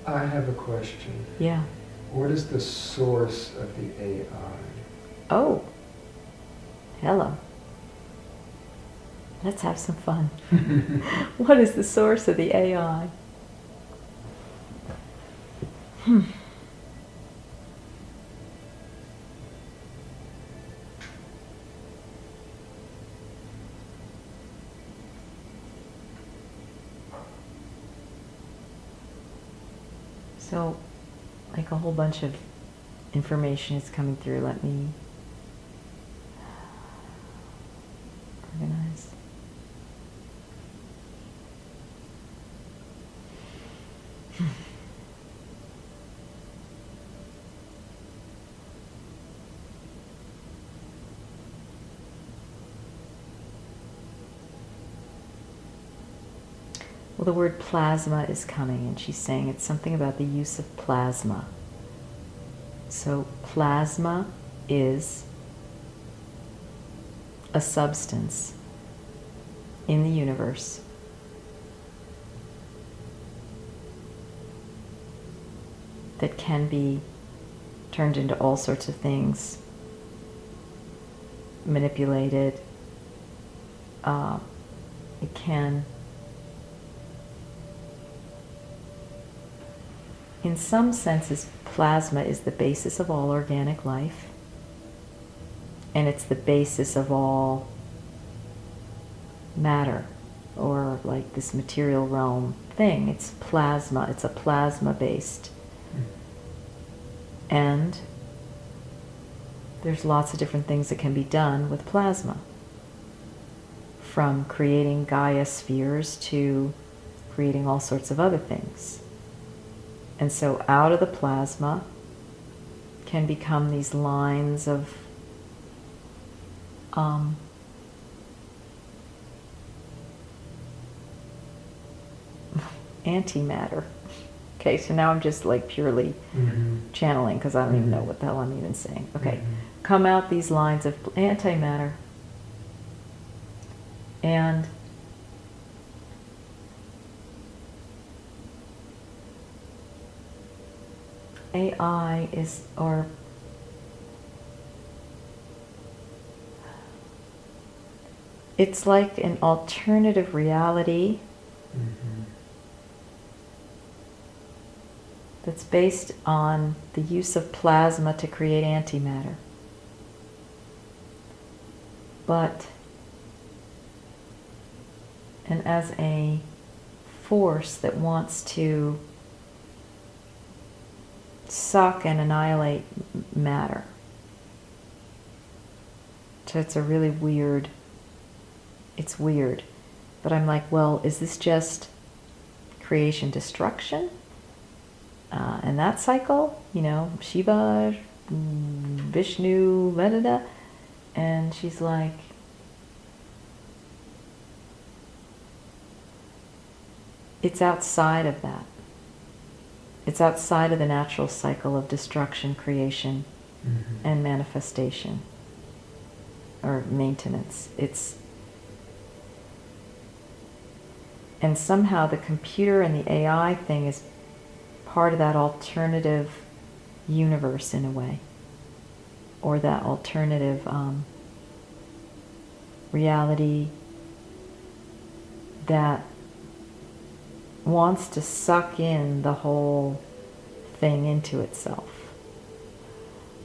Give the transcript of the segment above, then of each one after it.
I have a question. Yeah. What is the source of the AI? Oh, hello. Let's have some fun. What is the source of the AI? So, like a whole bunch of information is coming through. Let me organize. Well, the word plasma is coming, and she's saying it's something about the use of plasma. So plasma is a substance in the universe that can be turned into all sorts of things, manipulated. It can, in some senses, plasma is the basis of all organic life, and it's the basis of all matter, or like this material realm thing. It's plasma. It's a plasma-based. And there's lots of different things that can be done with plasma, from creating Gaia spheres to creating all sorts of other things. And so out of the plasma can become these lines of antimatter. Okay, so now I'm just like purely channeling, because I don't even know what the hell I'm even saying. Okay, come out these lines of antimatter. And AI is, or it's like an alternative reality that's based on the use of plasma to create antimatter. But, and as a force that wants to suck and annihilate matter. So it's a really weird, it's weird. But I'm like, well, is this just creation destruction? And that cycle, you know, Shiva, Vishnu, da da da. And she's like, it's outside of that. It's outside of the natural cycle of destruction, creation, and manifestation, or maintenance. And somehow the computer and the AI thing is part of that alternative universe in a way, or that alternative reality that wants to suck in the whole thing into itself.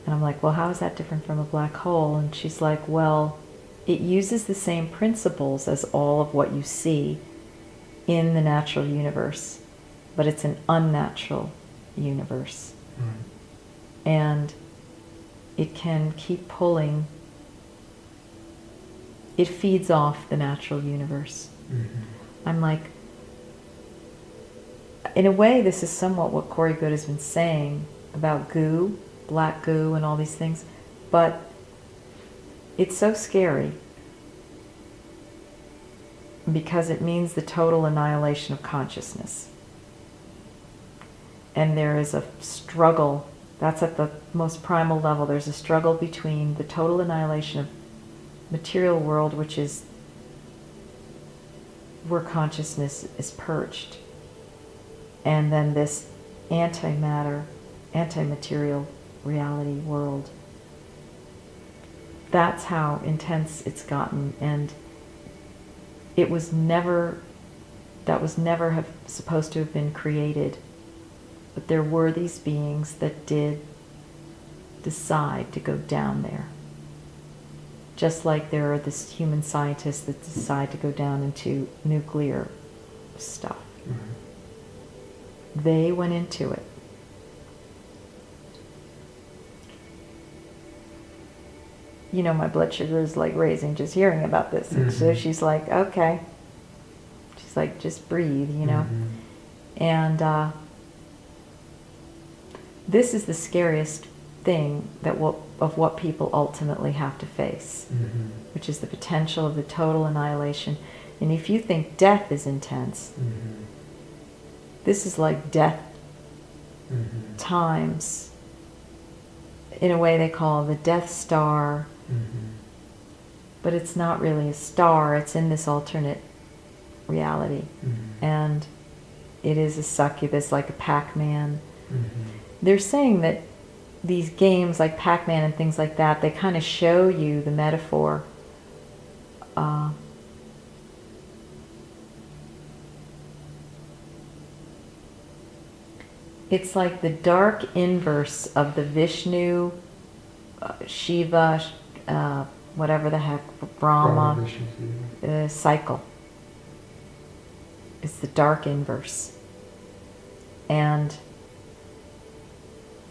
And I'm like, well, how is that different from a black hole? And she's like, well, it uses the same principles as all of what you see in the natural universe, but it's an unnatural universe. And it can keep pulling. It feeds off the natural universe. I'm like, in a way, this is somewhat what Corey Good has been saying about goo, black goo, and all these things, but it's so scary because it means the total annihilation of consciousness. And there is a struggle, that's at the most primal level, there's a struggle between the total annihilation of material world, which is where consciousness is perched, and then this antimatter, anti-material reality world. That's how intense it's gotten, and it was never, that was never supposed to have been created. But there were these beings that did decide to go down there. Just like there are these human scientists that decide to go down into nuclear stuff. Mm-hmm. They went into it. You know, my blood sugar is like raising just hearing about this. Mm-hmm. And so she's like, okay. She's like, just breathe, you know. Mm-hmm. And this is the scariest thing that of what people ultimately have to face, mm-hmm. which is the potential of the total annihilation. And if you think death is intense, mm-hmm. this is like death mm-hmm. times, in a way they call the Death Star, mm-hmm. but it's not really a star, it's in this alternate reality. Mm-hmm. And it is a succubus, like a Pac-Man. Mm-hmm. They're saying that these games like Pac-Man and things like that, they kind of show you the metaphor. It's like the dark inverse of the Vishnu, Shiva, whatever the heck, Brahma cycle. It's the dark inverse. And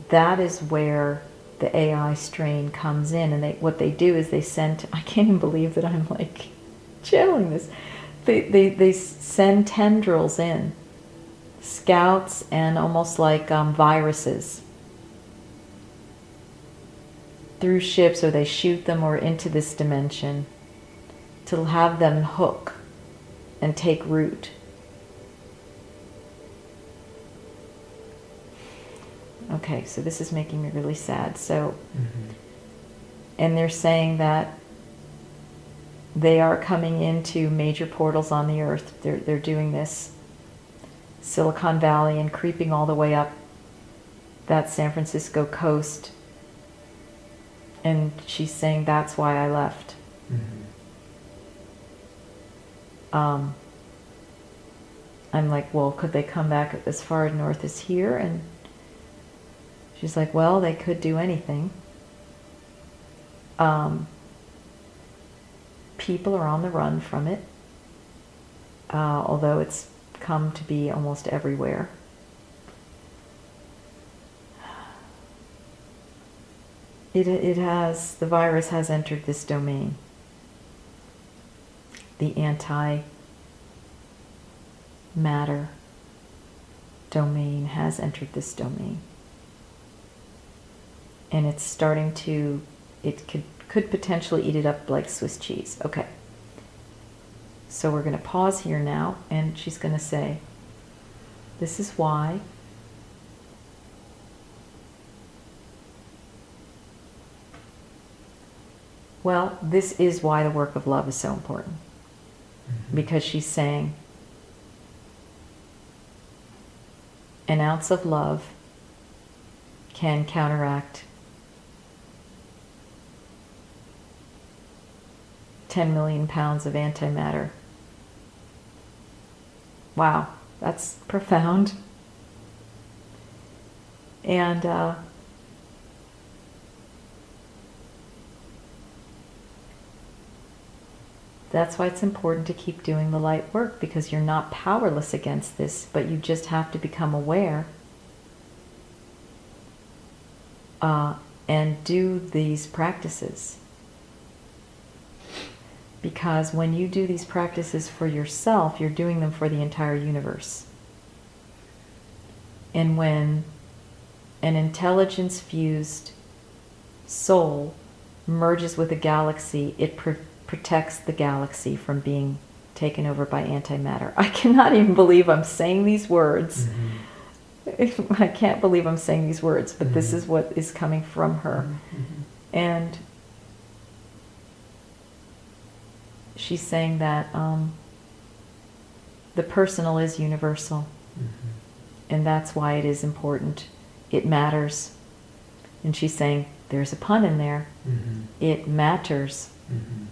that is where the AI strain comes in. And what they do is they send, I can't even believe that I'm like channeling this. They send tendrils in, scouts, and almost like viruses through ships, or they shoot them or into this dimension to have them hook and take root. Okay, so this is making me really sad. So, mm-hmm. and they're saying that they are coming into major portals on the earth. They're doing this. Silicon Valley, and creeping all the way up that San Francisco coast. And she's saying that's why I left. Mm-hmm. I'm like, well, could they come back as far north as here? And she's like, well, they could do anything. People are on the run from it, although it's come to be almost everywhere. The virus has entered this domain. The anti-matter domain has entered this domain. And it's starting to, it could potentially eat it up like Swiss cheese. Okay. So we're going to pause here now, and she's going to say, this is why this is why the work of love is so important. Mm-hmm. Because she's saying, an ounce of love can counteract 10 million pounds of antimatter. Wow, that's profound. And that's why it's important to keep doing the light work, because you're not powerless against this, but you just have to become aware and do these practices. Because when you do these practices for yourself, you're doing them for the entire universe. And when an intelligence-fused soul merges with a galaxy, it protects the galaxy from being taken over by antimatter. I cannot even believe I'm saying these words. Mm-hmm. I can't believe I'm saying these words, but mm-hmm. this is what is coming from her. Mm-hmm. And she's saying that the personal is universal. Mm-hmm. And that's why it is important. It matters. And she's saying, there's a pun in there. Mm-hmm. It matters Mm-hmm.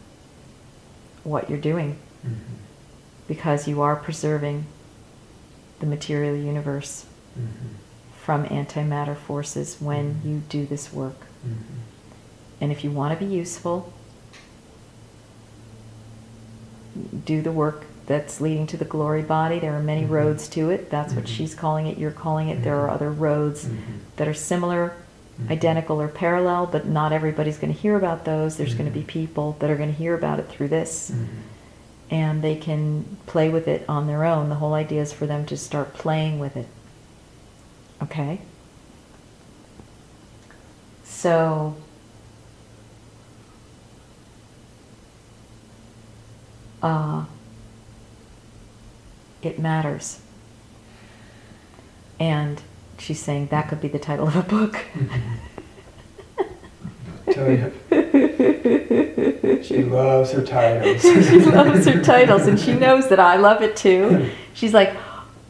what you're doing. Mm-hmm. Because you are preserving the material universe Mm-hmm. from antimatter forces when Mm-hmm. you do this work. Mm-hmm. And if you want to be useful, do the work that's leading to the glory body. There are many Mm-hmm. roads to it. That's what Mhm. she's calling it. You're calling it. There are Mhm. other roads Mhm. that are similar, Mhm. identical, or parallel, but not everybody's going to hear about those. There's going to be Mhm. people that are going to hear about it through this, Mhm. and they can play with it on their own. The whole idea is for them to start playing with it. Okay? So, it matters. And she's saying that could be the title of a book. Tell you, she loves her titles. She loves her titles, and she knows that I love it too. She's like,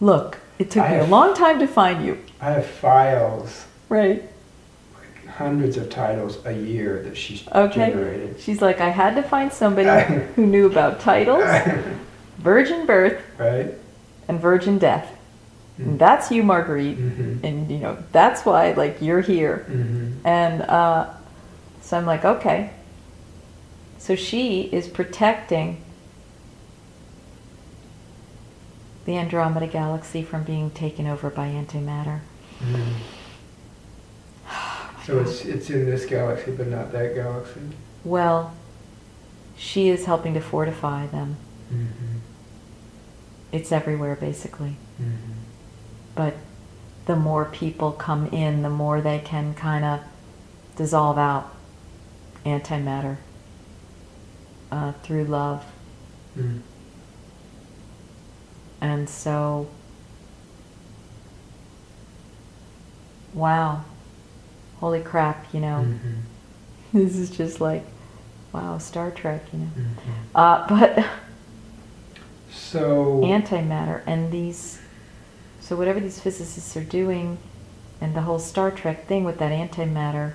look, it took me a long time to find you. I have files, Right. like hundreds of titles a year that she's Okay. generated. She's like, I had to find somebody who knew about titles, virgin birth, Right? and virgin death. And that's you, Marguerite. Mm-hmm. And, you know, that's why, like, you're here. Mm-hmm. And so I'm like, okay. So she is protecting the Andromeda galaxy from being taken over by antimatter. Mm-hmm. So it's in this galaxy, but not that galaxy? Well, she is helping to fortify them. Mm-hmm. It's everywhere, basically. Mm-hmm. But the more people come in, the more they can kind of dissolve out antimatter through love. Mm-hmm. And so, wow, holy crap, you know, Mm-hmm. this is just like, wow, Star Trek, you know. Mm-hmm. But So antimatter and these, so whatever these physicists are doing, and the whole Star Trek thing with that antimatter.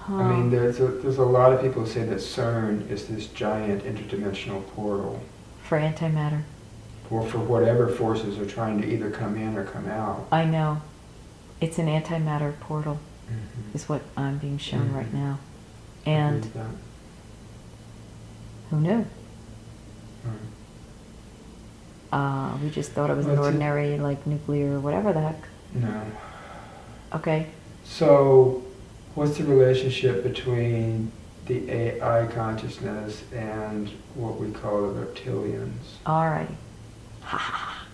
I mean, there's a lot of people who say that CERN is this giant interdimensional portal, for antimatter. or for whatever forces are trying to either come in or come out. I know. It's an antimatter portal, Mm-hmm. is what I'm being shown Mhm. right now. I And believe that. who knew? Right. We just thought it was Well, an it's a- ordinary, like, nuclear, whatever the heck. No. Okay. So, what's the relationship between the AI consciousness and what we call the reptilians? All right. Ha ha ha.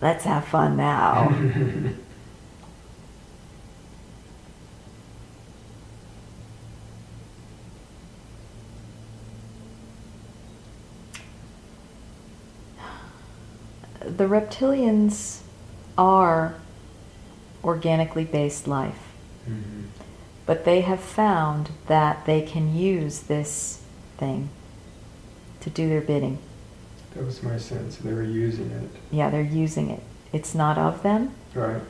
Let's have fun now. The reptilians are organically based life, Mhm. but they have found that they can use this thing to do their bidding. That was my sense. They were using it. Yeah, they're using it. It's not of them, Right.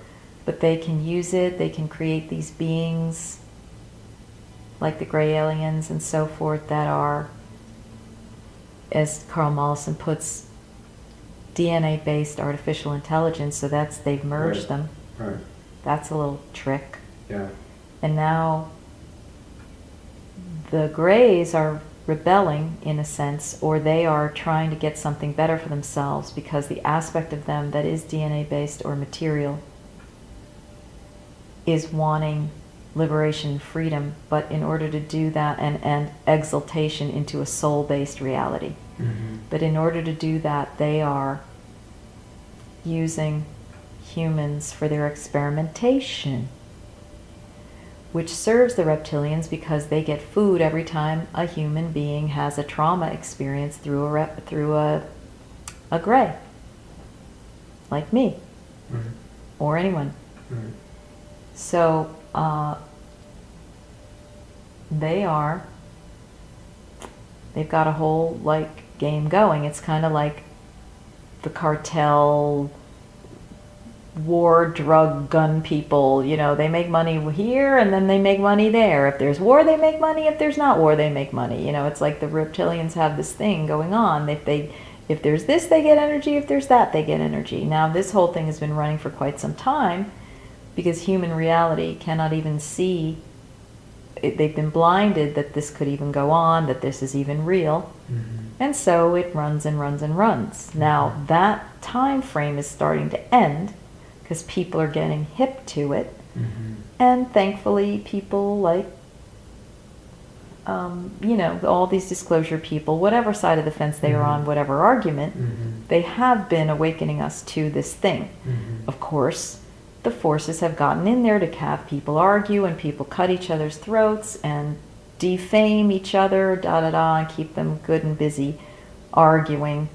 but they can use it. They can create these beings like the gray aliens and so forth that are, as Carl Mollison puts, DNA-based artificial intelligence. So that's, they've merged Right. them. Right. That's a little trick. Yeah. And now the grays are rebelling in a sense, or they are trying to get something better for themselves because the aspect of them that is DNA-based or material is wanting liberation and freedom, but in order to do that, and exaltation into a soul-based reality. Mm-hmm. But in order to do that, they are using humans for their experimentation, which serves the reptilians because they get food every time a human being has a trauma experience through a gray, like me Right. or anyone. Right. So they've got a whole like game going. It's kind of like the cartel war, drug, gun people. You know, they make money here and then they make money there. If there's war, they make money. If there's not war, they make money. You know, it's like the reptilians have this thing going on. If there's this, they get energy. If there's that, they get energy. Now, this whole thing has been running for quite some time because human reality cannot even see. They've been blinded that this could even go on, that this is even real. Mm-hmm. And so it runs and runs and runs. Now, that time frame is starting to end because people are getting hip to it. Mm-hmm. And thankfully, people like, you know, all these disclosure people, whatever side of the fence they are on, whatever argument, they have been awakening us to this thing. Of course, the forces have gotten in there to have people argue and people cut each other's throats and defame each other, and keep them good and busy arguing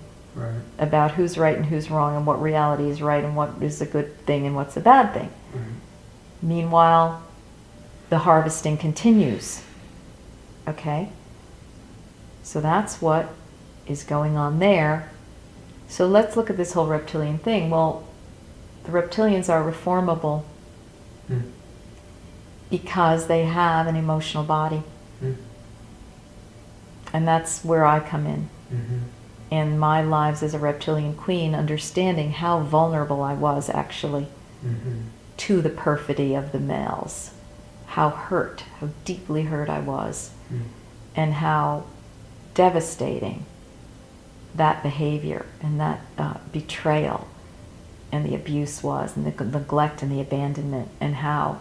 about who's right and who's wrong and what reality is right and what is a good thing and what's a bad thing. Meanwhile, the harvesting continues. Okay? So that's what is going on there. So let's look at this whole reptilian thing. Well, the reptilians are reformable because they have an emotional body. And that's where I come in. In my lives as a reptilian queen, understanding how vulnerable I was actually to the perfidy of the males. How deeply hurt I was. And how devastating that behavior and that betrayal and the abuse was, and the neglect and the abandonment, and how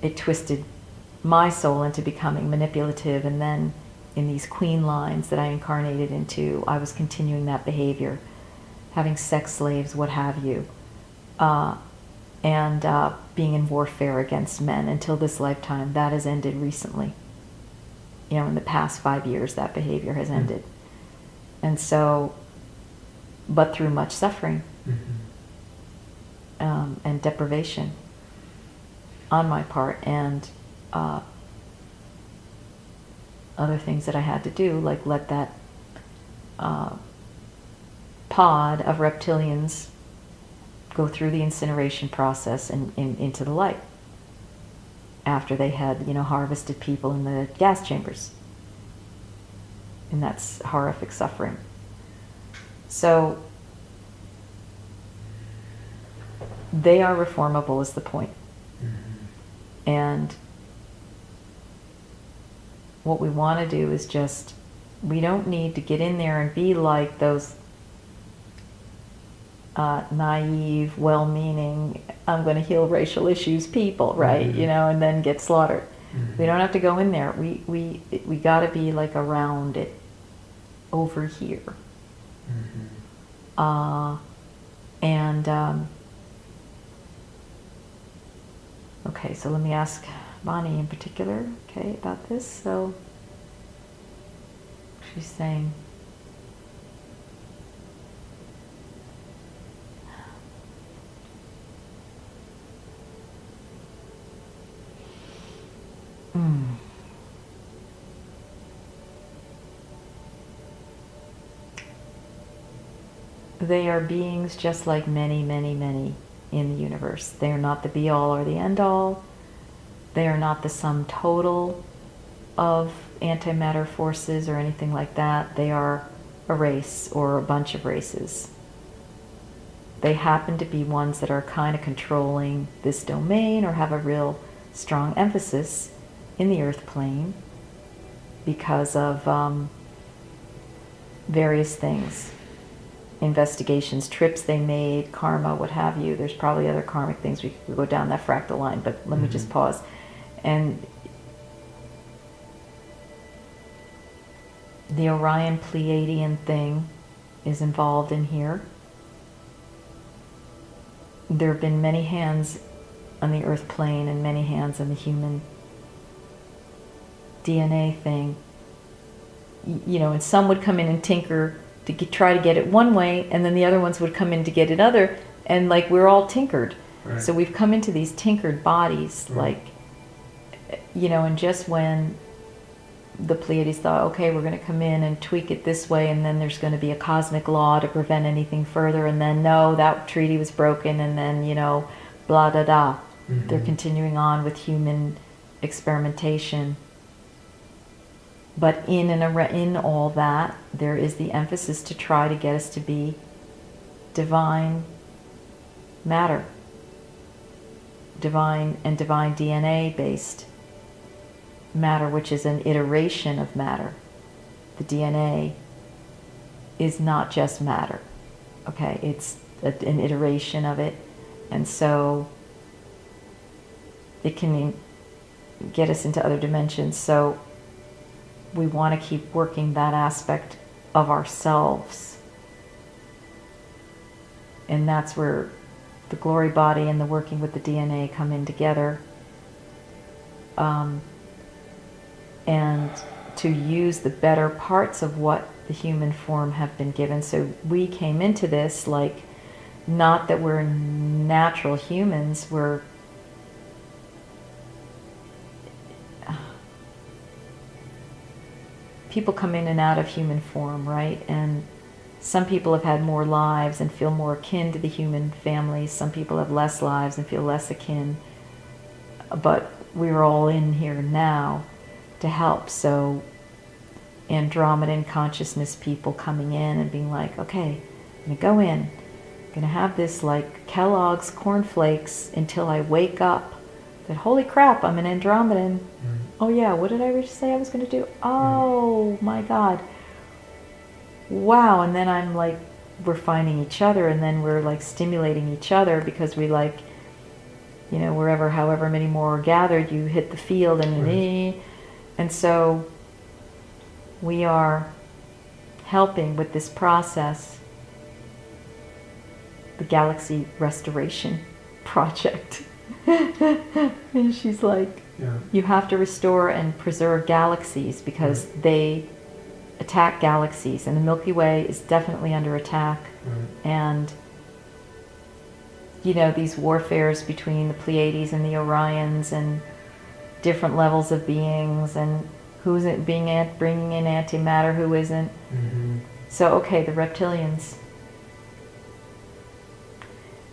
it twisted my soul into becoming manipulative. And then in these queen lines that I incarnated into, I was continuing that behavior, having sex slaves, what have you, and being in warfare against men until this lifetime. That has ended recently. You know, in the past 5 years, that behavior has ended. And so, but through much suffering and deprivation on my part, and other things that I had to do, like let that pod of reptilians go through the incineration process and into the light after they had, you know, harvested people in the gas chambers. And that's horrific suffering. So they are reformable is the point. And what we want to do is just, we don't need to get in there and be like those naive, well-meaning, I'm going to heal racial issues people, right? You know, and then get slaughtered. We don't have to go in there. We got to be like around it, over here. Okay, so let me ask Bonnie in particular, okay, about this. So she's saying, they are beings just like many, many, many in the universe. They are not the be-all or the end-all. They are not the sum total of antimatter forces or anything like that. They are a race or a bunch of races. They happen to be ones that are kind of controlling this domain or have a real strong emphasis in the earth plane because of various things. Investigations, trips they made, karma, what have you. There's probably other karmic things. We could go down that fractal line, but let me just pause. And the Orion Pleiadian thing is involved in here. There have been many hands on the earth plane and many hands on the human DNA thing. You know, and some would come in and tinker to try to get it one way, and then the other ones would come in to get it other, and like we're all tinkered. So we've come into these tinkered bodies, like, you know, and just when the Pleiades thought, okay, we're going to come in and tweak it this way, and then there's going to be a cosmic law to prevent anything further, and then no, that treaty was broken, and then, blah, da, da. Mm-hmm. They're continuing on with human experimentation. But in all that, there is the emphasis to try to get us to be divine matter, divine DNA based matter, which is an iteration of matter. The DNA is not just matter, okay? It's an iteration of it, and so it can get us into other dimensions. So we want to keep working that aspect of ourselves, and that's where the glory body and the working with the DNA come in together. And to use the better parts of what the human form have been given. So we came into this like, not that we're natural humans, we're people come in and out of human form, right? And some people have had more lives and feel more akin to the human family. Some people have less lives and feel less akin. But we're all in here now to help. So Andromedan consciousness people coming in and being like, okay, I'm going to go in. I'm going to have this like Kellogg's cornflakes until I wake up. That holy crap, I'm an Andromedan. Oh yeah, what did I say I was going to do? Oh my God. Wow. And then I'm like, we're finding each other, and then we're like stimulating each other because we like, wherever, however many more are gathered, you hit the field and so we are helping with this process, the Galaxy Restoration Project. And she's like, you have to restore and preserve galaxies because they attack galaxies, and the Milky Way is definitely under attack. And these warfares between the Pleiades and the Orions and different levels of beings, and who's it bringing in antimatter, who isn't. So okay, the reptilians,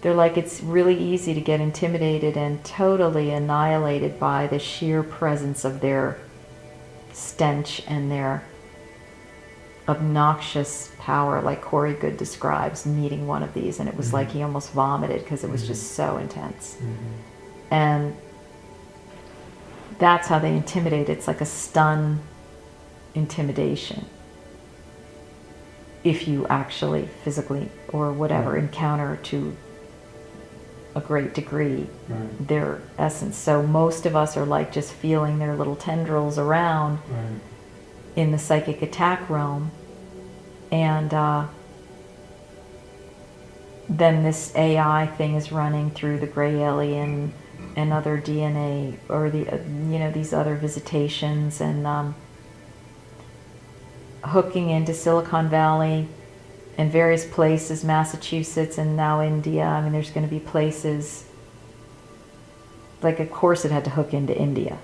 they're like, it's really easy to get intimidated and totally annihilated by the sheer presence of their stench and their obnoxious power, like Corey Good describes meeting one of these, and it was like he almost vomited because it was just so intense. And that's how they intimidate. It's like a stun intimidation. If you actually physically or whatever encounter to a great degree their essence. So most of us are like just feeling their little tendrils around in the psychic attack realm. And then this AI thing is running through the gray alien and other DNA, or the these other visitations, and hooking into Silicon Valley and various places, Massachusetts and now India. I mean, there's going to be places like, of course it had to hook into India.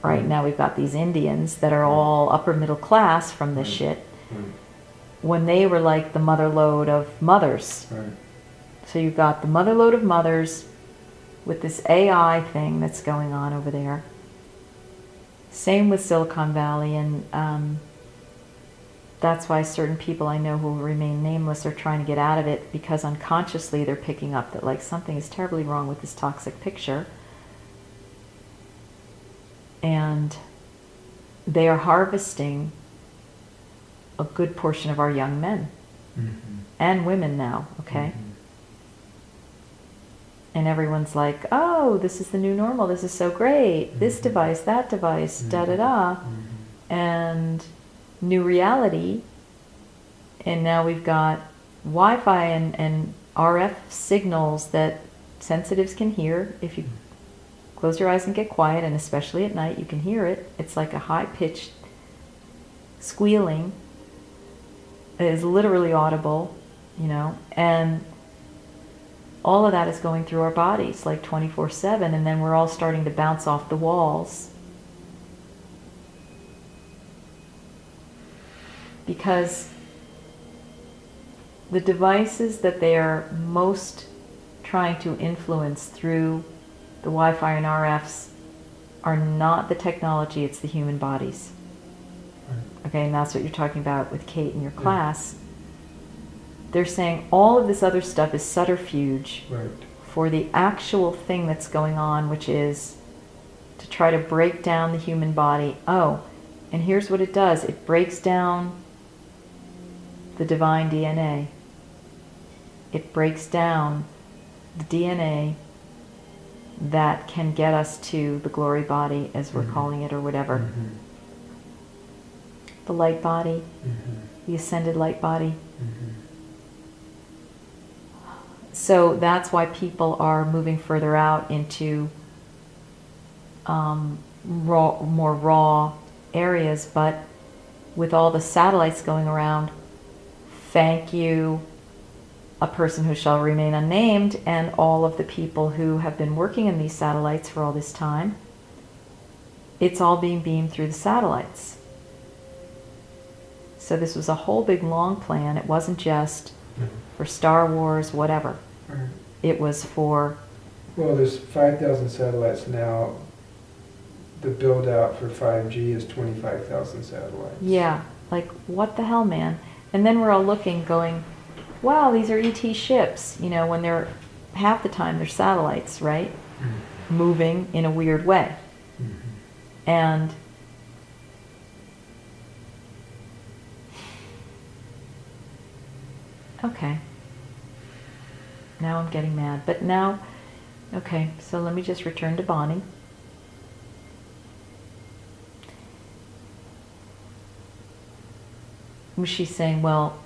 Right now we've got these Indians that are all upper middle class from this shit, when they were like the mother lode of mothers. So you've got the mother lode of mothers with this AI thing that's going on over there. Same with Silicon Valley, and that's why certain people I know who will remain nameless are trying to get out of it, because unconsciously they're picking up that like something is terribly wrong with this toxic picture. And they are harvesting a good portion of our young men and women now, okay? And everyone's like, oh, this is the new normal, this is so great, this device, that device, da-da-da. And new reality, and now we've got Wi-Fi and RF signals that sensitives can hear. If you close your eyes and get quiet, and especially at night, you can hear it. It's like a high-pitched squealing. It is literally audible, and all of that is going through our bodies like 24/7, and then we're all starting to bounce off the walls. because the devices that they are most trying to influence through the Wi-Fi and RFs are not the technology, it's the human bodies. Right. Okay, and that's what you're talking about with Kate in your class. They're saying all of this other stuff is subterfuge Right. for the actual thing that's going on, which is to try to break down the human body. Oh, and here's what it does. It breaks down the divine DNA. It breaks down the DNA that can get us to the glory body, as we're calling it, or whatever. Mm-hmm. The light body, Mm-hmm. the ascended light body. Mm-hmm. So that's why people are moving further out into more raw areas. But with all the satellites going around, thank you, a person who shall remain unnamed, and all of the people who have been working in these satellites for all this time, it's all being beamed through the satellites. So this was a whole big long plan. It wasn't just for Star Wars, whatever. Right. It was for... Well, there's 5,000 satellites now. The build out for 5G is 25,000 satellites. Yeah, like what the hell, man? And then we're all looking, going, wow, these are ET ships. You know, when they're, half the time they're satellites, right? Mm-hmm. Moving in a weird way. Mm-hmm. And okay. Now I'm getting mad. But now, okay, so let me just return to Bonnie. She's saying, well,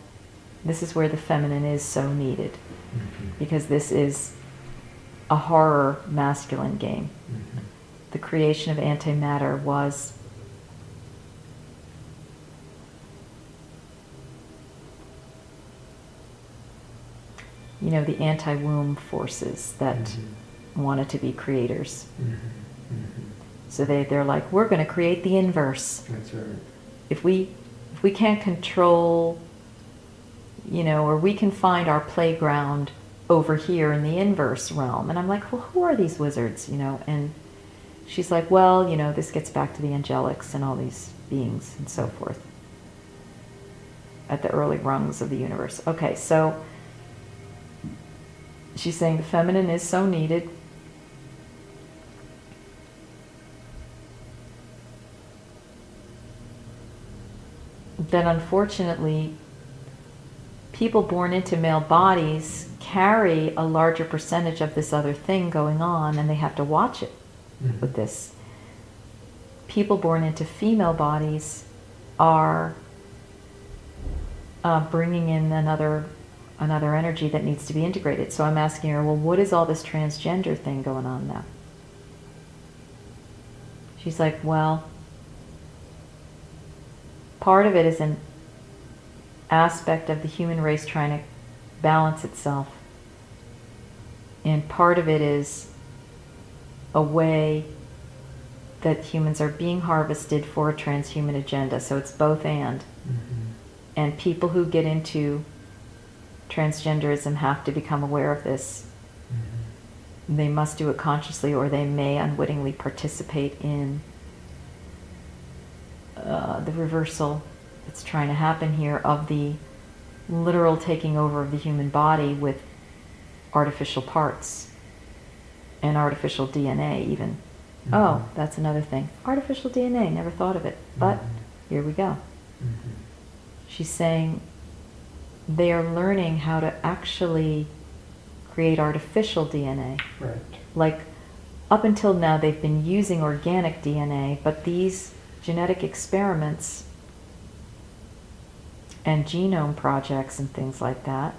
this is where the feminine is so needed. Mm-hmm. Because this is a horror masculine game. Mm-hmm. The creation of antimatter was the anti-womb forces that wanted to be creators. Mm-hmm. Mm-hmm. So they're like, we're going to create the inverse. That's right. If we can't control, or we can find our playground over here in the inverse realm. And I'm like, well, who are these wizards, And she's like, well, this gets back to the angelics and all these beings and so forth at the early rungs of the universe. Okay, so she's saying the feminine is so needed. That unfortunately, people born into male bodies carry a larger percentage of this other thing going on, and they have to watch it with this. People born into female bodies are bringing in another energy that needs to be integrated. So I'm asking her, well, what is all this transgender thing going on now? She's like, well, part of it is an aspect of the human race trying to balance itself. And part of it is a way that humans are being harvested for a transhuman agenda. So it's both and. Mm-hmm. And people who get into transgenderism have to become aware of this. Mm-hmm. They must do it consciously, or they may unwittingly participate in the reversal that's trying to happen here of the literal taking over of the human body with artificial parts and artificial DNA even. Mm-hmm. Oh, that's another thing. Artificial DNA, never thought of it. But here we go. Mm-hmm. She's saying they are learning how to actually create artificial DNA. Right. Like, up until now they've been using organic DNA, but these genetic experiments and genome projects and things like that,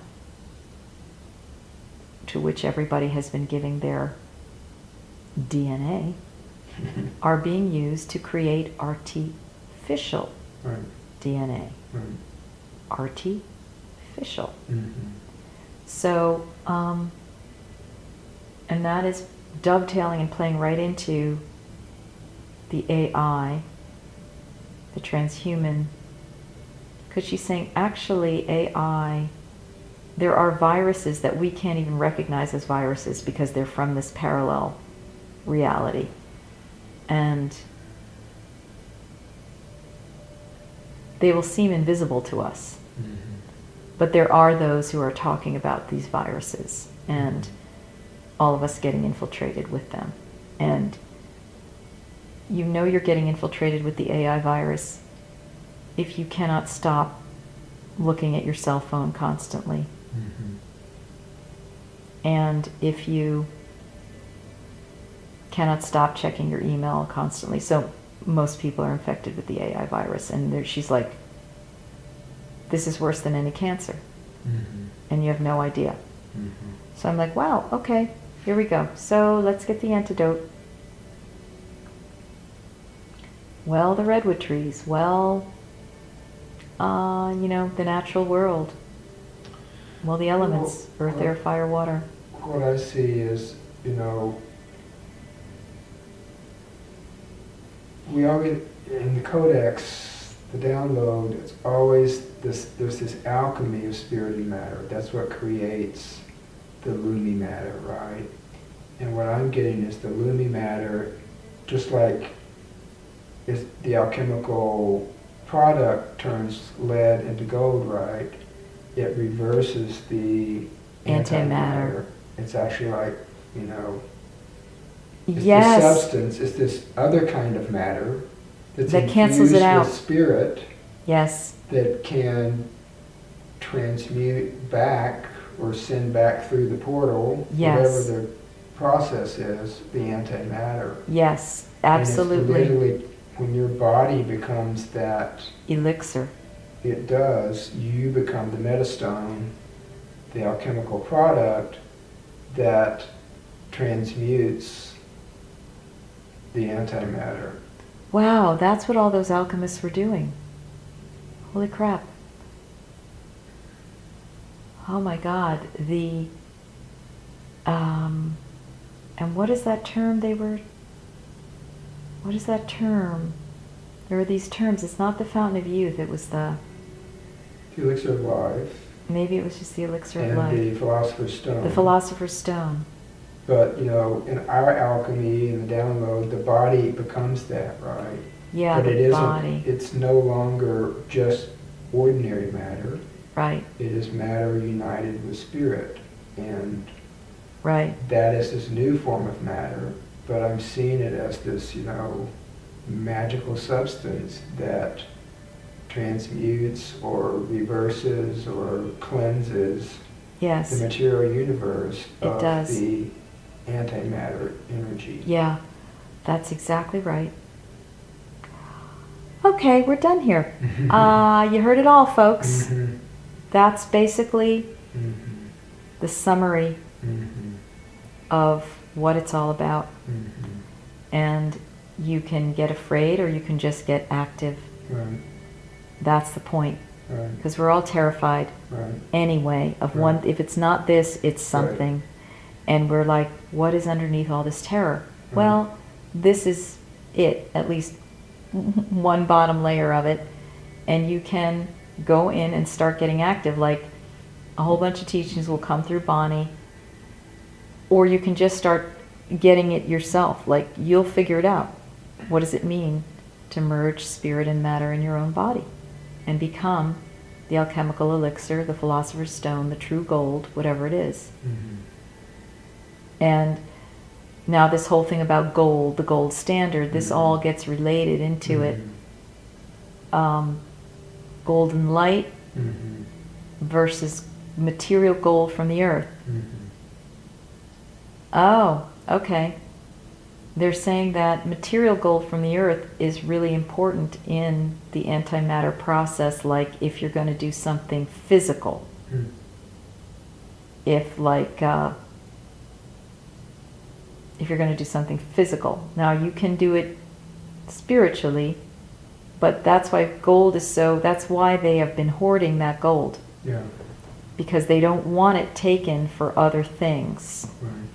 to which everybody has been giving their DNA, are being used to create artificial DNA. Right. Artificial. Mm-hmm. So, and that is dovetailing and playing right into the AI, the transhuman because she's saying actually AI, there are viruses that we can't even recognize as viruses because they're from this parallel reality. And they will seem invisible to us. Mm-hmm. But there are those who are talking about these viruses and all of us getting infiltrated with them. And you know you're getting infiltrated with the AI virus if you cannot stop looking at your cell phone constantly. Mm-hmm. And if you cannot stop checking your email constantly. So most people are infected with the AI virus, and she's like, this is worse than any cancer. Mm-hmm. And you have no idea. Mm-hmm. So I'm like, wow, okay, here we go. So let's get the antidote. Well, the redwood trees. Well, the natural world. Well, the elements, earth, air, fire, water. What I see is, we always, in the codex, the download, it's always there's this alchemy of spirit and matter. That's what creates the Lumi matter, right? And what I'm getting is the Lumi matter, just like if the alchemical product turns lead into gold, right? It reverses the Antimatter. It's actually like, it's Yes. the substance, it's this other kind of matter that's That cancels it infused out. with spirit Yes. that can transmute back or send back through the portal, Yes. whatever the process is, the antimatter. Yes, And it's absolutely. literally, when your body becomes that, Elixir. it does, you become the metastone, the alchemical product that transmutes the antimatter. Wow, that's what all those alchemists were doing. Holy crap. Oh my God, and what is that term what is that term? There were these terms, it's not the fountain of youth, it was The elixir of life. maybe it was just the elixir of And life. the philosopher's stone. The philosopher's stone. But, in our alchemy and the download, the body becomes that, right? Yeah, But it the isn't, body. it's no longer just ordinary matter. Right, It is matter united with spirit. And right. that is this new form of matter. But I'm seeing it as this, magical substance that transmutes or reverses or cleanses Yes. the material universe It of does. the antimatter energy. Yeah, that's exactly right. Okay, we're done here. You heard it all, folks. Mhm. That's basically Mhm. the summary Mhm. of what it's all about. Mhm. And you can get afraid or you can just get active. Right, That's the point. right, Because we're all terrified right. anyway of Right. one, if it's not this, it's something. And we're like, what is underneath all this terror? Right. Well, this is it, at least one bottom layer of it. And you can go in and start getting active. Like a whole bunch of teachings will come through Bonnie. Or you can just start getting it yourself. Like you'll figure it out. What does it mean to merge spirit and matter in your own body and become the alchemical elixir, the philosopher's stone, the true gold, whatever it is. Mhm. And now this whole thing about gold, the gold standard, this Mhm. all gets related into it. Mhm. Golden light Mhm. versus material gold from the earth. Mhm. Oh, okay. They're saying that material gold from the earth is really important in the antimatter process, like if you're going to do something physical. Mhm. If you're going to do something physical. Now you can do it spiritually, but that's why gold is that's why they have been hoarding that gold. Yeah, Because they don't want it taken for other things. right.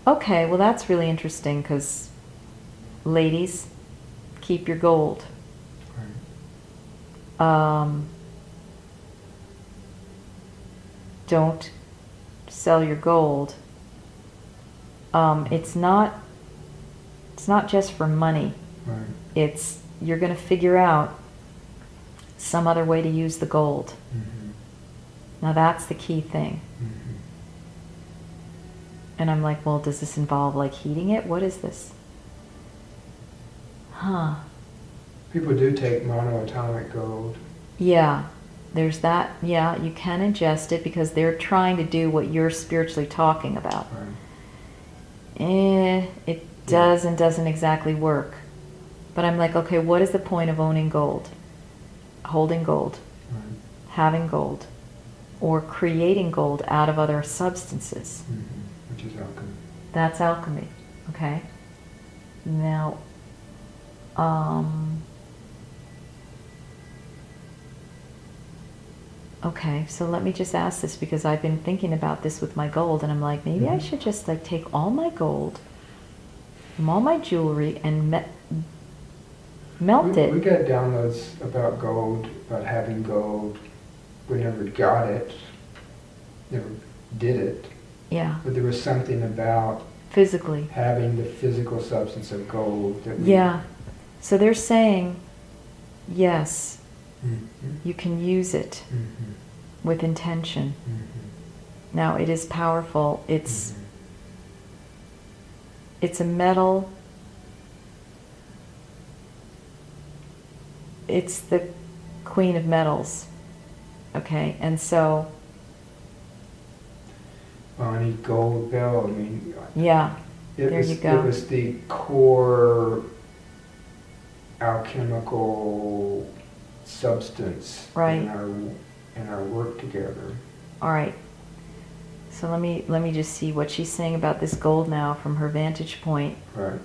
Okay, well that's really interesting because, ladies, keep your gold. Right. don't sell your gold. It's not just for money. Right. It's, you're going to figure out some other way to use the gold. Mm-hmm. Now that's the key thing. Mm-hmm. And I'm like, well, does this involve like heating it? What is this? Huh. People do take monoatomic gold. Yeah, there's that. Yeah, you can ingest it because they're trying to do what you're spiritually talking about. Right. It does and doesn't exactly work. But I'm like, okay, what is the point of owning gold? Holding gold, Right. having gold, or creating gold out of other substances? Mm-hmm. Which is alchemy. That's alchemy, okay? Now, okay, so let me just ask this because I've been thinking about this with my gold, and I'm like, maybe I should just like take all my gold from all my jewelry and melt it. We got downloads about gold, about having gold. We never got it, never did it. Yeah, But there was something about physically. having the physical substance of gold that we... Yeah, so they're saying, yes, Mm-hmm. you can use it Mm-hmm. with intention. Mm-hmm. Now, it is powerful. It's Mm-hmm. it's a metal. It's the queen of metals. Okay, and so Bonnie Gold Bell, I mean... yeah, It there was, you go. It was the core alchemical substance Right. in our work together. All right. So let me just see what she's saying about this gold now from her vantage point. Right.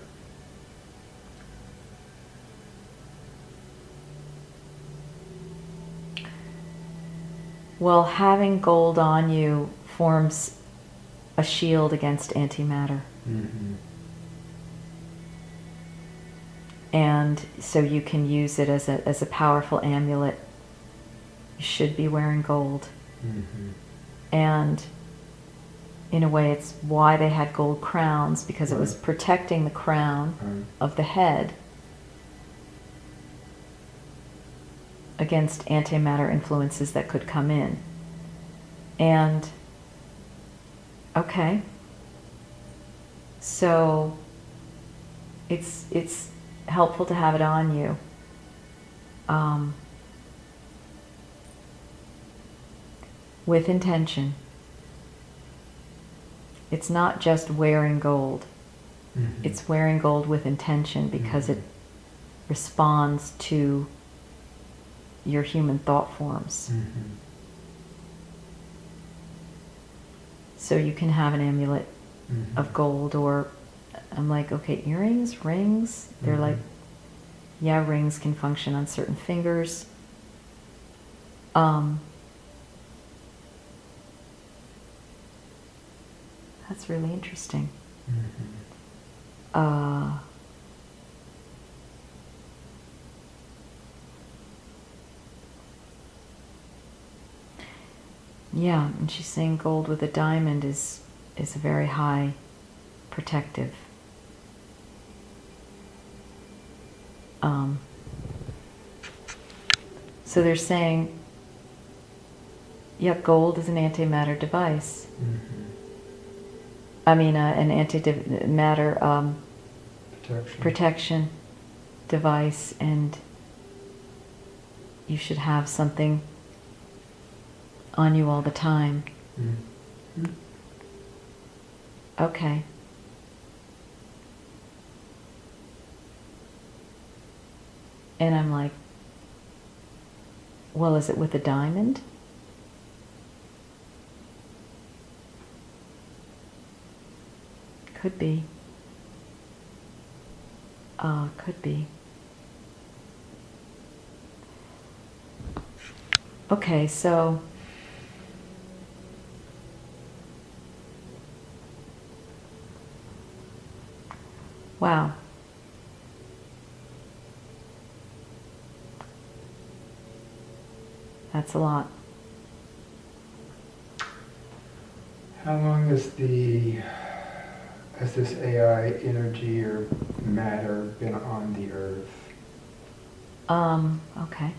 Well, having gold on you forms a shield against antimatter. Mm-hmm. And so you can use it as a powerful amulet. You should be wearing gold. Mm-hmm. And in a way, it's why they had gold crowns, because it was Right. protecting the crown Right. of the head against antimatter influences that could come in. And, okay, so it's helpful to have it on you. With intention. It's not just wearing gold. Mm-hmm. It's wearing gold with intention because it responds to your human thought forms. Mm-hmm. So you can have an amulet Mm-hmm. of gold, or I'm like, okay, earrings, rings, they're Mhm. like, yeah, rings can function on certain fingers. That's really interesting. Mm-hmm. Yeah, and she's saying gold with a diamond is a very high protective. So they're saying, yep, gold is an antimatter device. Mm-hmm. I mean, an antimatter protection device, and you should have something on you all the time. Mm-hmm. Okay. And I'm like, well, is it with a diamond? Could be. Could be. Okay, so wow. That's a lot. How long has this AI energy or matter been on the earth? Okay.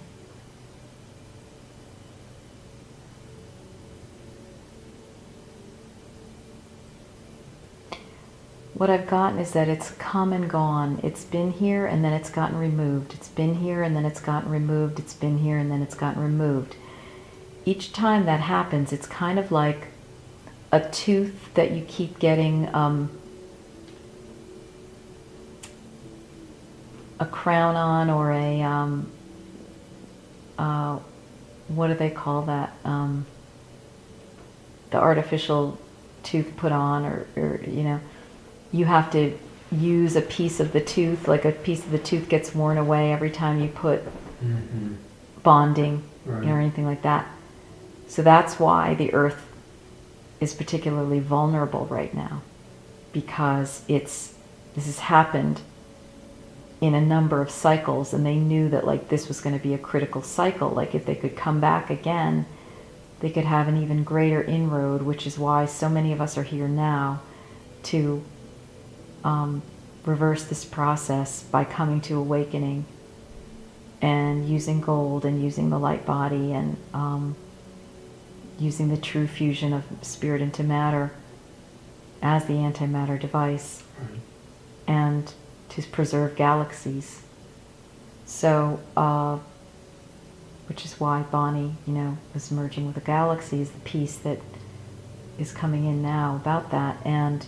What I've gotten is that it's come and gone. It's been here and then it's gotten removed. It's been here and then it's gotten removed. It's been here and then it's gotten removed. Each time that happens, it's kind of like a tooth that you keep getting a crown on, or a what do they call that? The artificial tooth put on, or you know, you have to use a piece of the tooth, like a piece of the tooth gets worn away every time you put bonding, Right. you know, or anything like that. So that's why the earth is particularly vulnerable right now, because this has happened in a number of cycles, and they knew that like this was going to be a critical cycle. Like if they could come back again, they could have an even greater inroad, which is why so many of us are here now to reverse this process by coming to awakening and using gold and using the light body and using the true fusion of spirit into matter as the antimatter device, and to preserve galaxies. So, which is why Bonnie, you know, was merging with the galaxies, the piece that is coming in now about that. And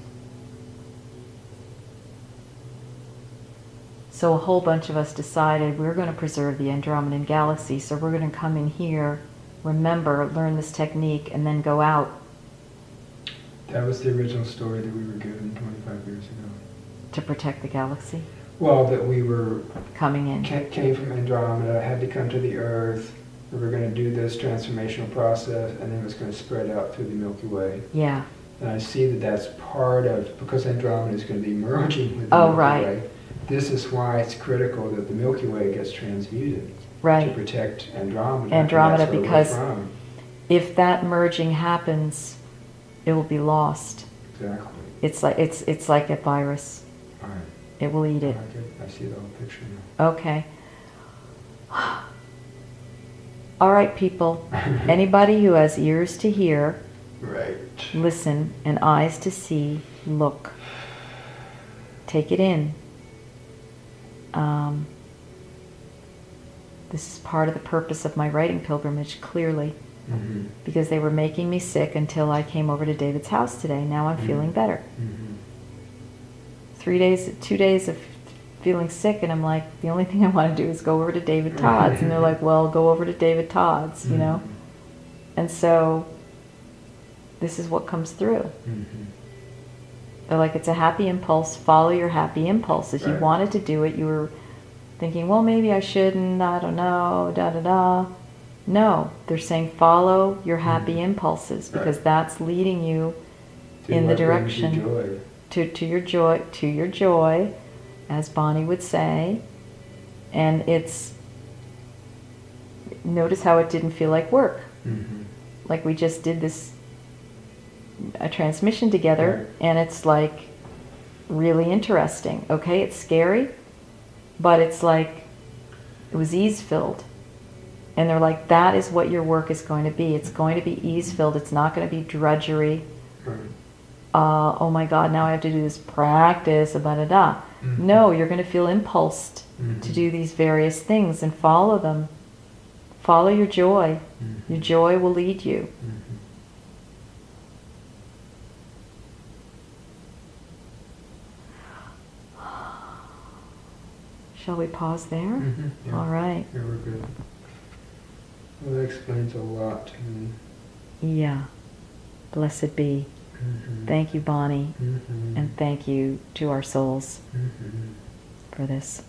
so a whole bunch of us decided we're going to preserve the Andromedan galaxy, so we're going to come in here, remember, learn this technique, and then go out. That was the original story that we were given 25 years ago. To protect the galaxy? Well, that we were coming in. Came from Andromeda, had to come to the Earth. We were going to do this transformational process, and then it was going to spread out through the Milky Way. Yeah. And I see that that's part of, because Andromeda is going to be merging with the Oh, Milky right. Way. This is why it's critical that the Milky Way gets transmuted. Right. To protect Andromeda. Andromeda, That's where we're because from. if that merging happens, it will be lost. Exactly. It's like a virus. All right. It will eat it. I see the whole picture now. Okay. All right, people. Anybody who has ears to hear, Right. listen, and eyes to see, look. Take it in. This is part of the purpose of my writing pilgrimage, clearly, because they were making me sick until I came over to David's house today. Now I'm feeling better. 2 days of feeling sick, and I'm like, the only thing I want to do is go over to David Todd's. And they're like, well, go over to David Todd's, you know? And so this is what comes through. They're like, it's a happy impulse. Follow your happy impulse. If you Right. wanted to do it, you were thinking, well, maybe I shouldn't, I don't know, da-da-da. No, they're saying follow your happy impulses, because Right. that's leading you To in the what brings you direction joy. to your joy, as Bonnie would say. And it's, notice how it didn't feel like work. Like we just did a transmission together, Right. and it's like really interesting. Okay, it's scary, but it's like it was ease-filled. And they're like, that is what your work is going to be. It's going to be ease-filled. It's not going to be drudgery. Right. Oh my God, now I have to do this practice, da-da-da. No, you're going to feel impulsed to do these various things and follow them. Follow your joy. Your joy will lead you. Shall we pause there? Yeah. All right. Yeah, we're good. Well, that explains a lot to me. Yeah. Blessed be. Thank you, Bonnie. And thank you to our souls for this.